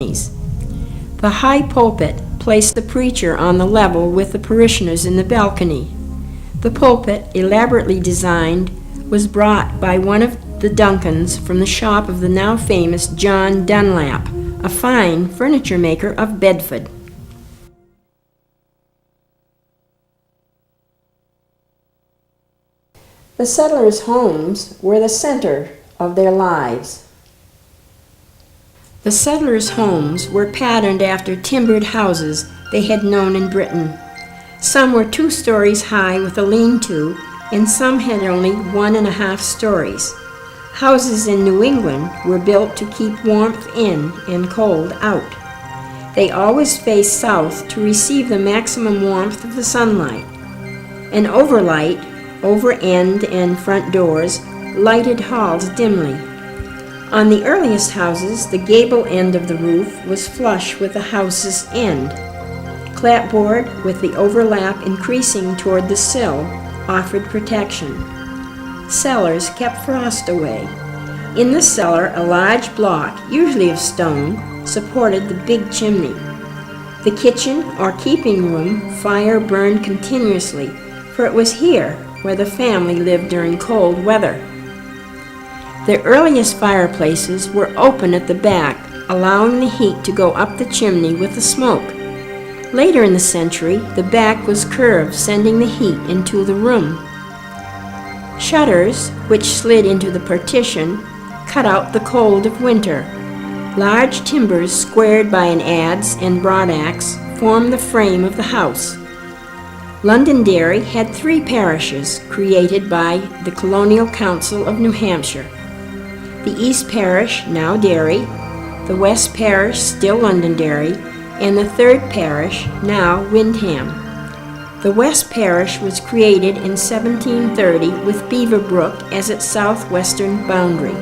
The high pulpit placed the preacher on the level with the parishioners in the balcony. The pulpit, elaborately designed, was brought by one of the Duncans from the shop of the now famous John Dunlap, a fine furniture maker of Bedford. The settlers' homes were the center of their lives. The settlers' homes were patterned after timbered houses they had known in Britain. Some were 2 stories high with a lean-to, and some had only 1.5 stories. Houses in New England were built to keep warmth in and cold out. They always faced south to receive the maximum warmth of the sunlight. An overlight, over end and front doors, lighted halls dimly. On the earliest houses, the gable end of the roof was flush with the house's end. Clapboard, with the overlap increasing toward the sill, offered protection. Cellars kept frost away. In the cellar, a large block, usually of stone, supported the big chimney. The kitchen or keeping room fire burned continuously, for it was here where the family lived during cold weather. The earliest fireplaces were open at the back, allowing the heat to go up the chimney with the smoke. Later in the century, the back was curved, sending the heat into the room. Shutters, which slid into the partition, cut out the cold of winter. Large timbers squared by an adze and broadaxe formed the frame of the house. Londonderry had 3 parishes created by the Colonial Council of New Hampshire. The East Parish, now Derry, the West Parish, still Londonderry, and the 3rd Parish, now Windham. The West Parish was created in 1730 with Beaverbrook as its southwestern boundary.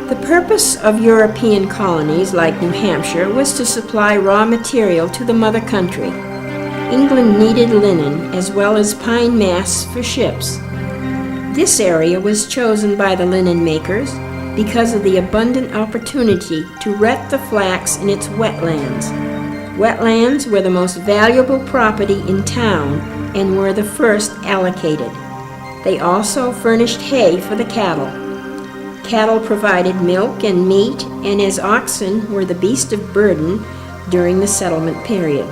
The purpose of European colonies like New Hampshire was to supply raw material to the mother country. England needed linen as well as pine masts for ships. This area was chosen by the linen makers because of the abundant opportunity to ret the flax in its wetlands. Wetlands were the most valuable property in town and were the first allocated. They also furnished hay for the cattle. Cattle provided milk and meat, and as oxen were the beast of burden during the settlement period.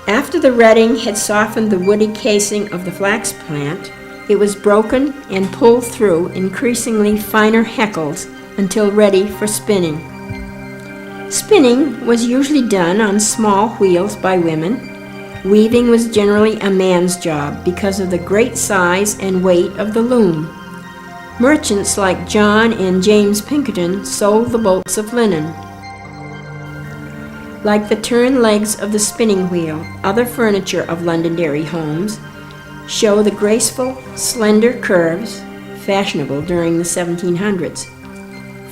After the retting had softened the woody casing of the flax plant, it was broken and pulled through increasingly finer heckles until ready for spinning. Spinning was usually done on small wheels by women. Weaving was generally a man's job because of the great size and weight of the loom. Merchants like John and James Pinkerton sold the bolts of linen. Like the turned legs of the spinning wheel, other furniture of Londonderry homes show the graceful, slender curves, fashionable during the 1700s.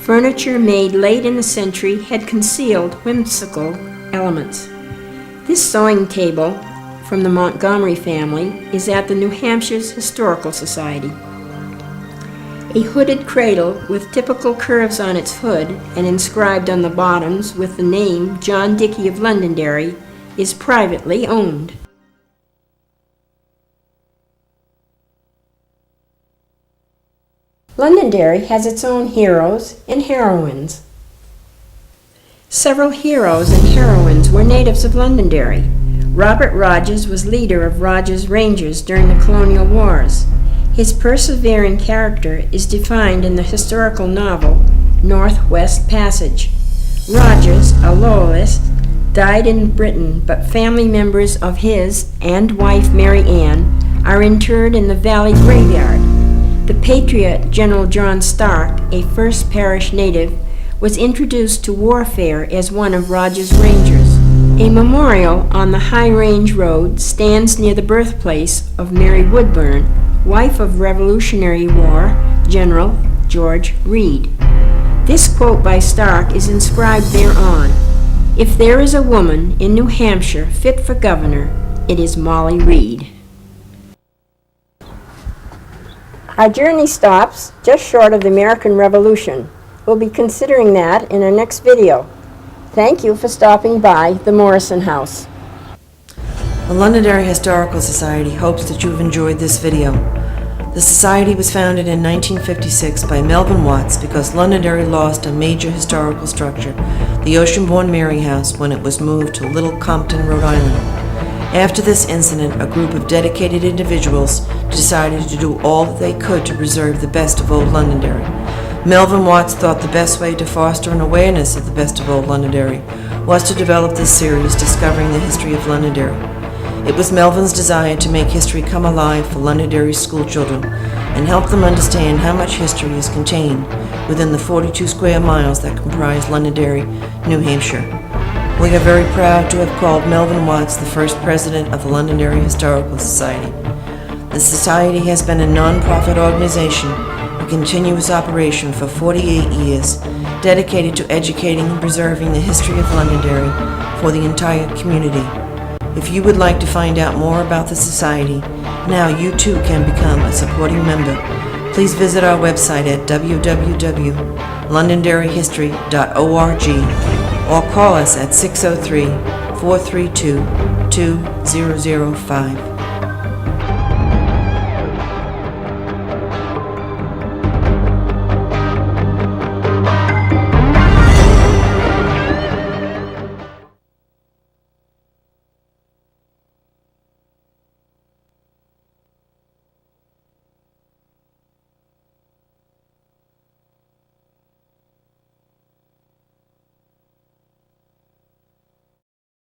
Furniture made late in the century had concealed whimsical elements. This sewing table from the Montgomery family is at the New Hampshire's Historical Society. A hooded cradle with typical curves on its hood and inscribed on the bottoms with the name John Dickey of Londonderry is privately owned. Londonderry has its own heroes and heroines. Several heroes and heroines were natives of Londonderry. Robert Rogers was leader of Rogers Rangers during the colonial wars. His persevering character is defined in the historical novel Northwest Passage. Rogers, a loyalist, died in Britain, but family members of his and wife Mary Ann are interred in the Valley Graveyard. The patriot General John Stark, a First Parish native, was introduced to warfare as one of Rogers' Rangers. A memorial on the High Range Road stands near the birthplace of Mary Woodburn, wife of Revolutionary War General George Reed. This quote by Stark is inscribed thereon: "If there is a woman in New Hampshire fit for governor, it is Molly Reed." Our journey stops just short of the American Revolution. We'll be considering that in our next video. Thank you for stopping by the Morrison House. The Londonderry Historical Society hopes that you have enjoyed this video. The Society was founded in 1956 by Melvin Watts because Londonderry lost a major historical structure, the Oceanbourne Mary House, when it was moved to Little Compton, Rhode Island. After this incident, a group of dedicated individuals decided to do all that they could to preserve the best of old Londonderry. Melvin Watts thought the best way to foster an awareness of the best of old Londonderry was to develop this series, Discovering the History of Londonderry. It was Melvin's desire to make history come alive for Londonderry school children and help them understand how much history is contained within the 42 square miles that comprise Londonderry, New Hampshire. We are very proud to have called Melvin Watts the first president of the Londonderry Historical Society. The Society has been a non-profit organization in continuous operation for 48 years, dedicated to educating and preserving the history of Londonderry for the entire community. If you would like to find out more about the Society, now you too can become a supporting member. Please visit our website at www.londonderryhistory.org or call us at 603-432-2005.